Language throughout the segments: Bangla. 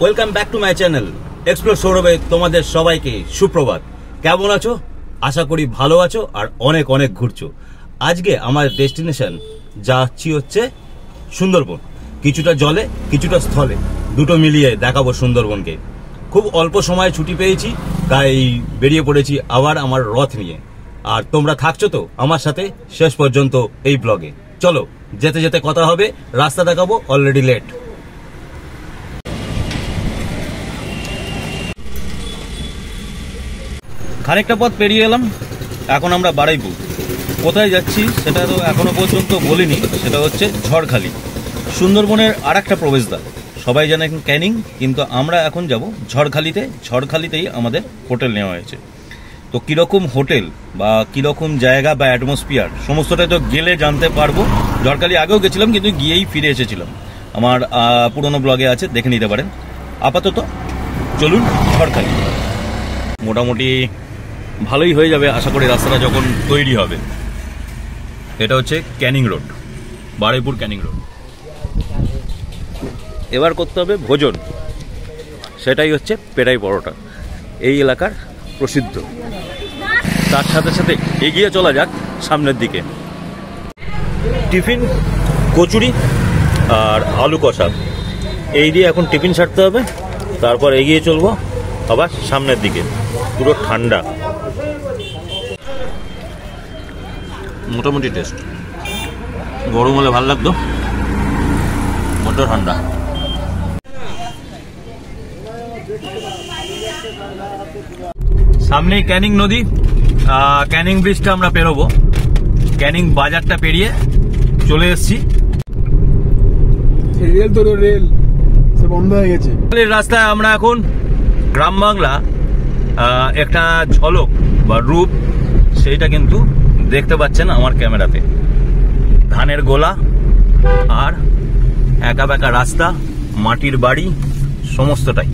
Welcome back to my channel explore সৌরভে তোমাদের সবাইকে সুপ্রভাত। কেমন আছো? আশা করি ভালো আছো আর অনেক অনেক ঘুরছো। আজকে আমার ডেস্টিনেশন যাচ্ছি হচ্ছে সুন্দরবন। কিছুটা জলে কিছুটা স্থলে, দুটো মিলিয়ে দেখাবো সুন্দরবনকে। খুব অল্প সময় ছুটি পেয়েছি, তাই বেরিয়ে পড়েছি আবার আমার রথ নিয়ে। আর তোমরা থাকছো তো আমার সাথে শেষ পর্যন্ত এই ব্লগে। চলো যেতে যেতে কথা হবে, রাস্তা দেখাবো, অলরেডি লেট। খানিকটা পথ পেরিয়ে এলাম, এখন আমরা বারুইপুর। কোথায় যাচ্ছি সেটা তো এখনো পর্যন্ত বলিনি, সেটা হচ্ছে ঝড়খালি, সুন্দরবনের আর একটা প্রবেশদ্বার। সবাই জানেন ক্যানিং, কিন্তু আমরা এখন যাব ঝড়খালিতে। ঝড়খালিতেই আমাদের হোটেল নেওয়া হয়েছে। তো কীরকম হোটেল বা কীরকম জায়গা বা অ্যাটমসফিয়ার সমস্তটাই তো গেলে জানতে পারবো। ঝড়খালি আগেও গেছিলাম, কিন্তু গিয়েই ফিরে এসেছিলাম। আমার পুরনো ব্লগে আছে, দেখে নিতে পারেন। আপাতত চলুন ঝড়খালি। মোটামুটি ভালোই হয়ে যাবে আশা করি রাস্তাটা যখন তৈরি হবে। এটা হচ্ছে ক্যানিং রোড, বারুইপুর ক্যানিং রোড। এবার করতে হবে ভোজন, সেটাই হচ্ছে পেটাই পরোটা, এই এলাকার প্রসিদ্ধ। তার সাথে সাথে এগিয়ে চলা যাক সামনের দিকে। টিফিন, কচুরি আর আলু কষা, এই দিয়ে এখন টিফিন সারতে হবে, তারপর এগিয়ে চলবো আবার সামনের দিকে। পুরো ঠান্ডা, মোটামুটি টেস্ট। গরম হলে ভালো লাগতো, বড্ড ঠান্ডা। সামনেই ক্যানিং নদী, ক্যানিং ব্রিজটা আমরা পেরোবো। ক্যানিং বাজারটা পেরিয়ে চলে এসেছি। রেল তো রেল বন্ধ হয়ে গেছে। রাস্তায় আমরা এখন গ্রাম বাংলা একটা ঝলক বা রূপ, সেইটা কিন্তু দেখতে পাচ্ছেন আমার ক্যামেরাতে। ধানের গোলা আর একা বেঁকা রাস্তা, মাটির বাড়ি, সমস্তটাই।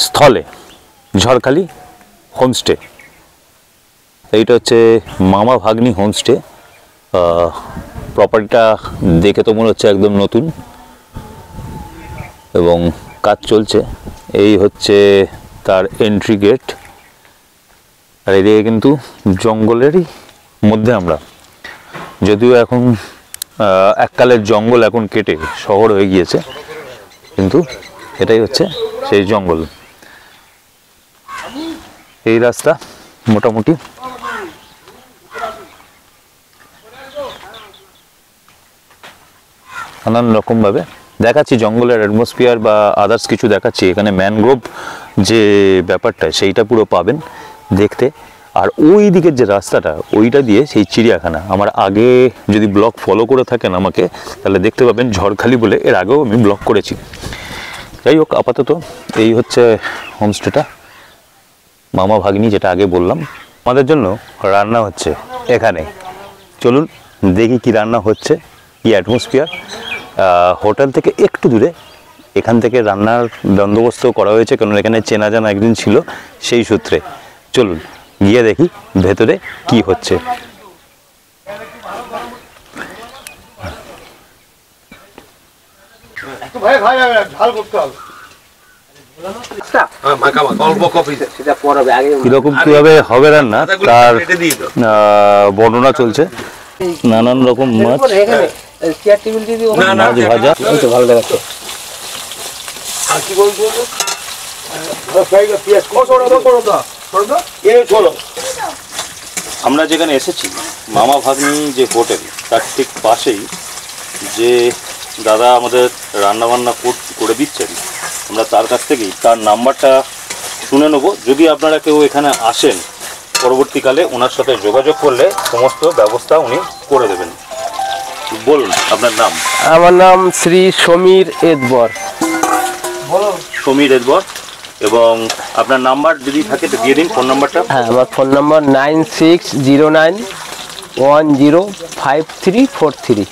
স্থলে ঝড়খালি হোমস্টে, এইটা হচ্ছে মামা ভাগ্নি হোমস্টে। প্রপার্টিটা দেখে তো মনে হচ্ছে একদম নতুন এবং কাজ চলছে। এই হচ্ছে তার এন্ট্রি গেট। আর এদিকে কিন্তু জঙ্গলেরই মধ্যে আমরা, যদিও এখন এককালের জঙ্গল এখন কেটে শহর হয়ে গিয়েছে, কিন্তু এটাই হচ্ছে সেই জঙ্গল। এই রাস্তা মোটামুটি নানান রকমভাবে দেখাচ্ছি, জঙ্গলের অ্যাটমসফিয়ার বা আদার্স কিছু দেখাচ্ছি। এখানে ম্যানগ্রোভ যে ব্যাপারটা সেইটা পুরো পাবেন দেখতে। আর ওই দিকের যে রাস্তাটা, ওইটা দিয়ে সেই চিড়িয়াখানা। আমার আগে যদি ব্লগ ফলো করে থাকেন আমাকে, তাহলে দেখতে পাবেন ঝড়খালি বলে এর আগেও আমি ব্লগ করেছি। যাই হোক, আপাতত এই হচ্ছে হোমস্টেটা মামা ভাগ্নি, যেটা আগে বললাম। আমাদের জন্য রান্না হচ্ছে এখানে। চলুন দেখি কি রান্না হচ্ছে, কি অ্যাটমসফিয়ার। হোটেল থেকে একটু দূরে, এখান থেকে রান্নার বন্দোবস্ত করা হয়েছে, কারণ এখানে চেনা জানা একদিন ছিল, সেই সূত্রে। চলুন গিয়ে দেখি ভেতরে কি হচ্ছে। কিরকম কিভাবে হবে রান্না তার বর্ণনা চলছে। নানান রকম মাছ, মাছ ভাজা, ভালো দেখাচ্ছে। আমরা যেখানে এসেছি মামা ভাগ্নি যে হোটেল, তার ঠিক পাশেই যে দাদা আমাদের রান্নাবান্না করে দিচ্ছেন, আমরা তার কাছ থেকেই তার নাম্বারটা শুনে নেব। যদি আপনারা কেউ এখানে আসেন, পরবর্তীকালে ওনার সাথে যোগাযোগ করলে সমস্ত ব্যবস্থা উনি করে দেবেন। বলুন আপনার নাম। আমার নাম শ্রী সমীর এদবর। সমীর এদবর, এবং আপনার নাম্বার যদি থাকে তো দিয়ে দিন, ফোন নাম্বারটা। হ্যাঁ, আমার ফোন নাম্বার 9609105343।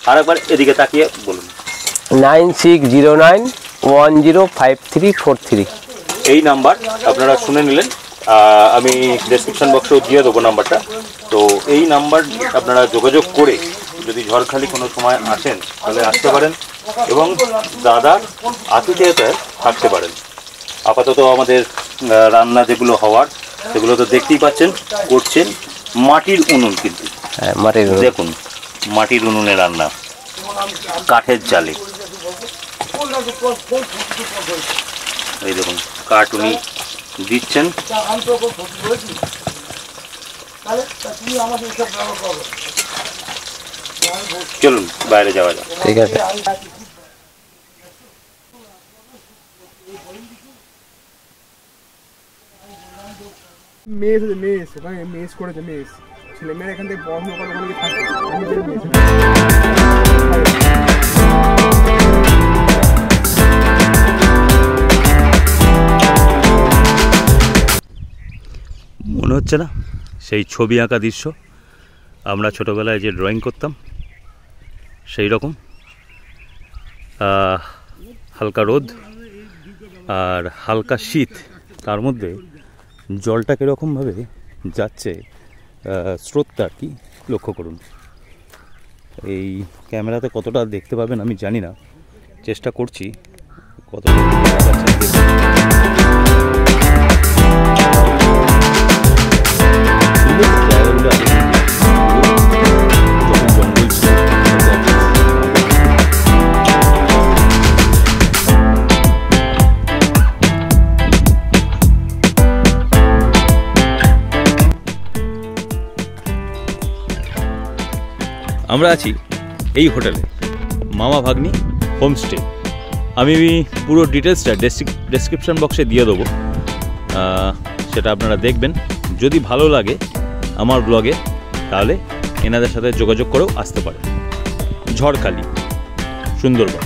আর একবার এদিকে তাকিয়ে বলুন। 9609105343। এই নাম্বার আপনারা শুনে নিলেন, আমি ডেসক্রিপশন বক্সেও দিয়ে দেবো নাম্বারটা। তো এই নাম্বার আপনারা যোগাযোগ করে যদি ঝড়খালি কোনো সময় আসেন তাহলে আসতে পারেন এবং দাদার আতিথেয়তায় থাকতে পারেন। আপাতত আমাদের রান্না যেগুলো হওয়ার সেগুলো তো দেখতেই পাচ্ছেন, করছেন মাটির উনুন, কিন্তু মাটির দেখুন মাটির উনুনে রান্না, কাঠের জালে। এই দেখুন কাঠ উনি দিচ্ছেন। চলুন বাইরে যাওয়া যাক। ঠিক আছে। মেস ওখানে মেস করেছে, মেস ছেলেমেয়েরা এখান থেকে পড়াশোনা করে ওখানে থাকে। নিজের মেস। মনে হচ্ছে না সেই ছবি আঁকা দৃশ্য আমরা ছোটোবেলায় যে ড্রয়িং করতাম সেই রকম। হালকা রোদ আর হালকা শীত, তার মধ্যে জলটা কীরকমভাবে যাচ্ছে স্রোতটা আর কি, লক্ষ্য করুন। এই ক্যামেরাতে কতটা দেখতে পাবেন আমি জানি না, চেষ্টা করছি কতটা দেখা যাচ্ছে দেখুন। জায়গাগুলো আগে যখন জঙ্গল ছিল আমরা আছি এই হোটেলে, মামা ভাগ্নি হোমস্টে। আমি পুরো ডিটেলসটা ডেসক্রিপশন বক্সে দিয়ে দেবো, সেটা আপনারা দেখবেন। যদি ভালো লাগে আমার ব্লগে তাহলে এনাদের সাথে যোগাযোগ করেও আসতে পারেন। ঝড়খালি, সুন্দরবন।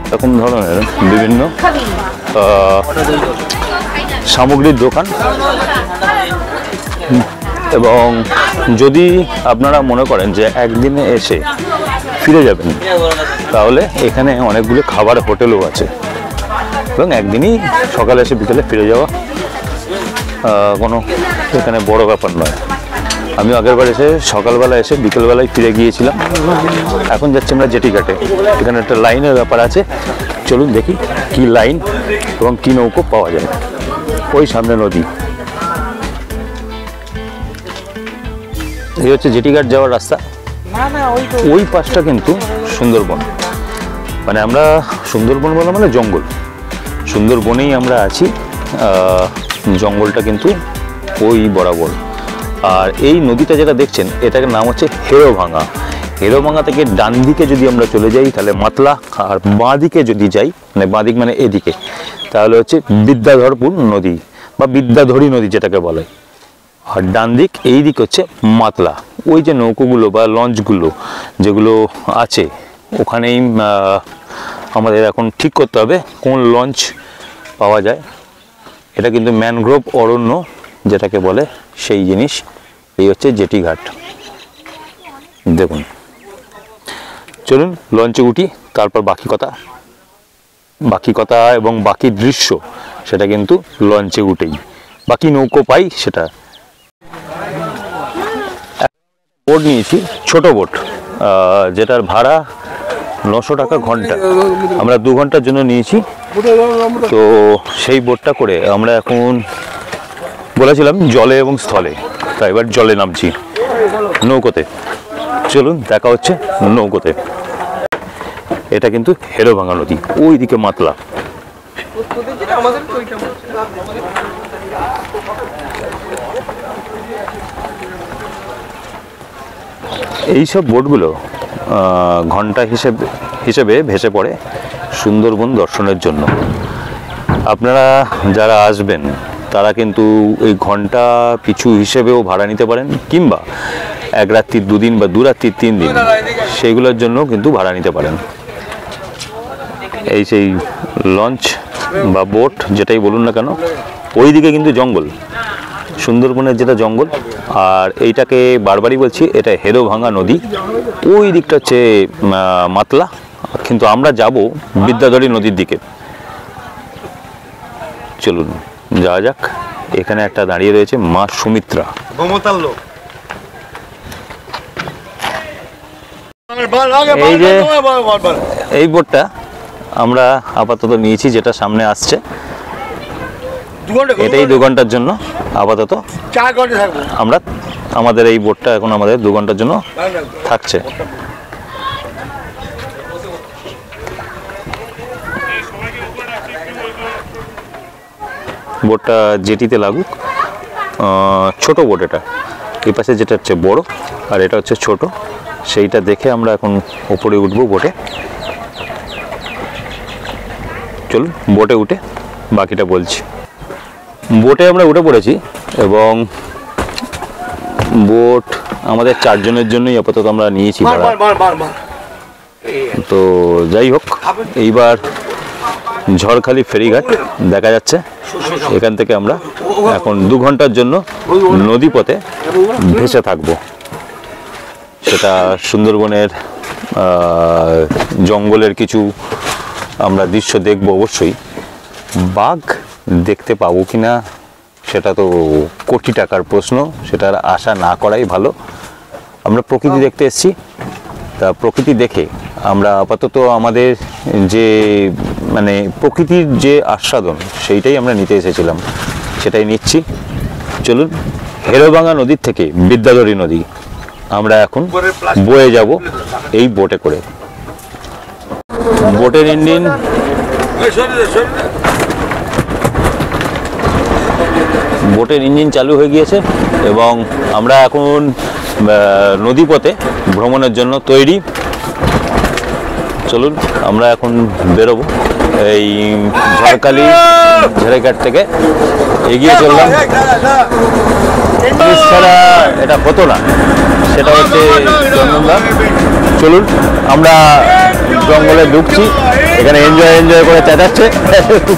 এরকম ধরনের বিভিন্ন সামগ্রীর দোকান, এবং যদি আপনারা মনে করেন যে একদিনে এসে ফিরে যাবেন তাহলে এখানে অনেকগুলো খাবার হোটেলও আছে, এবং একদিনই সকালে এসে বিকেলে ফিরে যাওয়া কোনো এখানে বড় ব্যাপার নয়। আমি আগেরবার এসে সকালবেলা এসে বিকেলবেলায় ফিরে গিয়েছিলাম। এখন যাচ্ছি আমরা জেটি ঘাটে। এখানে একটা লাইনের ব্যাপার আছে, চলুন দেখি কি লাইন এবং কি নৌকো পাওয়া যায়। ওই সামনে নদী, এই হচ্ছে জেটি ঘাট যাওয়ার রাস্তা। ওই পাশটা কিন্তু সুন্দরবন, মানে আমরা সুন্দরবন বলা মানে জঙ্গল, সুন্দরবনেই আমরা আছি। জঙ্গলটা কিন্তু ওই বরাবর। আর এই নদীটা যেটা দেখছেন এটার নাম হচ্ছে হেরোভাঙা। হেরোভাঙা থেকে ডান দিকে যদি আমরা চলে যাই তাহলে মাতলা, আর বাঁ দিকে যদি যাই মানে বাঁ দিক মানে এদিকে তাহলে হচ্ছে বিদ্যাধরপুর নদী বা বিদ্যাধরী নদী যেটাকে বলে। আর ডান দিক এই দিক হচ্ছে মাতলা। ওই যে নৌকোগুলো বা লঞ্চগুলো যেগুলো আছে ওখানেই আমাদের এখন ঠিক করতে হবে কোন লঞ্চ পাওয়া যায়। এটা কিন্তু ম্যানগ্রোভ অরণ্য যেটাকে বলে সেই জিনিস। এই হচ্ছে জেটি ঘাট, দেখুন। চলুন লঞ্চে উঠি, তারপর বাকি কথা এবং বাকি দৃশ্য সেটা কিন্তু লঞ্চে উঠেই, বাকি নৌকো পাই সেটা। বোট নিয়েছি, ছোট বোট, যেটার ভাড়া 900 টাকা ঘন্টা। আমরা 2 ঘন্টার জন্য নিয়েছি। তো সেই বোটটা করে আমরা এখন বলেছিলাম জলে এবং স্থলে, তাই এবার জলে নামছি নৌকোতে। চলুন দেখা হচ্ছে নৌকোতে। এটা কিন্তু হেরোভাঙা নদী, ওই দিকে মাতলা। এইসব বোটগুলো ঘন্টা হিসেবে ভেসে পড়ে সুন্দরবন দর্শনের জন্য। আপনারা যারা আসবেন তারা কিন্তু এই ঘন্টা পিছু হিসেবেও ভাড়া নিতে পারেন, কিংবা 1 রাত্রির 2 দিন বা 2 রাত্রির 3 দিন সেইগুলোর জন্য কিন্তু ভাড়া নিতে পারেন। এই সেই লঞ্চ বা বোট যেটাই বলুন না কেন, ওই দিকে কিন্তু জঙ্গল, সুন্দরবনের যেটা জঙ্গল। আর এইটাকে বারবারই বলছি, এটা হেরোভাঙা নদী, ওই দিকটা হচ্ছে মাতলা, কিন্তু আমরা যাব বিদ্যাধরী নদীর দিকে। চলুন যাওয়া যাক। এখানে একটা দাঁড়িয়ে রয়েছে মা সুমিত্রা। এই যে এই বোটটা আমরা আপাতত নিয়েছি, যেটা সামনে আসছে, এটাই 2 ঘন্টার জন্য আপাতত আমরা, আমাদের এই বোটটা এখন আমাদের 2 ঘন্টার জন্য থাকছে। বোটটা জেটিতে লাগুক, ছোট বোট এটা, এই পাশে যেটা হচ্ছে বড় আর এটা হচ্ছে ছোট, সেইটা দেখে আমরা এখন ওপরে উঠবো বোটে। চলুন বোটে উঠে বাকিটা বলছি। বোটে আমরা উঠে পড়েছি এবং বোট আমাদের 4 জনের জন্যই আপাতত আমরা নিয়েছি ভাড়া। তো যাই হোক, এইবার ঝড়খালি ফেরিঘাট দেখা যাচ্ছে, এখান থেকে আমরা এখন 2 ঘন্টার জন্য নদীপথে ভেসে থাকবো। সেটা সুন্দরবনের জঙ্গলের কিছু আমরা দৃশ্য দেখবো অবশ্যই। বাঘ দেখতে পাবো কিনা সেটা তো কোটি টাকার প্রশ্ন, সেটার আশা না করাই ভালো। আমরা প্রকৃতি দেখতে এসেছি, তা প্রকৃতি দেখে আমরা আপাতত আমাদের যে মানে প্রকৃতির যে আস্বাদন সেইটাই আমরা নিতে এসেছিলাম, সেটাই নিচ্ছি। চলুন হেরোভাঙা নদীর থেকে বিদ্যাধরী নদী আমরা এখন বয়ে যাব এই বোটে করে। বোটের ইঞ্জিন চালু হয়ে গিয়েছে এবং আমরা এখন নদীপথে ভ্রমণের জন্য তৈরি। চলুন আমরা এখন বেরোবো এই ঝড়খালি ঝেড়েঘাট থেকে, এগিয়ে চললাম। ছাড়া এটা হতো না, সেটা হচ্ছে চন্দনদা। চলুন আমরা জঙ্গলে ঢুকছি, এখানে এনজয় করে চেঁচাচ্ছে,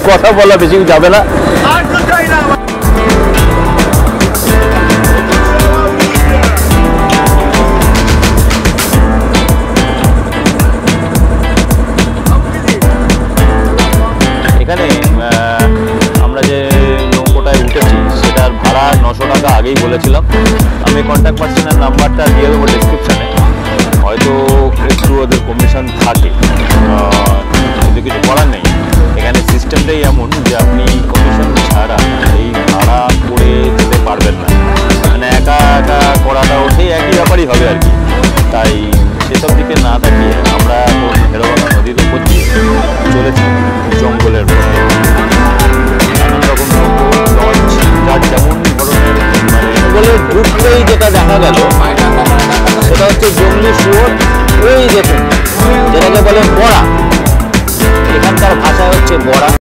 কথা বলা বেশি যাবে না। এখানে আমরা যে নৌকোটায় উঠেছি সেটার ভাড়া 900 টাকা আগেই বলেছিলাম। আমি কন্ট্যাক্ট পার্সনের নাম্বারটা দিয়ে দেবো ডিসক্রিপশানে, হয়তো একটু ওদের কমিশন থাকে, কিন্তু কিছু করার নেই। এখানে সিস্টেমটাই এমন যে আপনি কমিশন ছাড়া এই ভাড়া করে যেতে পারবেন না, মানে একা একা করাটাও সেই একই ব্যাপারই হবে আর কি। তাই সেসব দিকে না তাকিয়ে আমরা এখন হেরোভাঙা নদীর উপর দিয়ে চলেছি জঙ্গলের মধ্যে। নানান রকম লঞ্চ, যার যেমন ধরনের মানে জঙ্গলে ঢুকলেই যেটা দেখা গেল সেটা হচ্ছে জঙ্গলি শুয়োর। ওই দেখুন যেটাকে বলে বড়া, এখানকার ভাষায় হচ্ছে বড়া।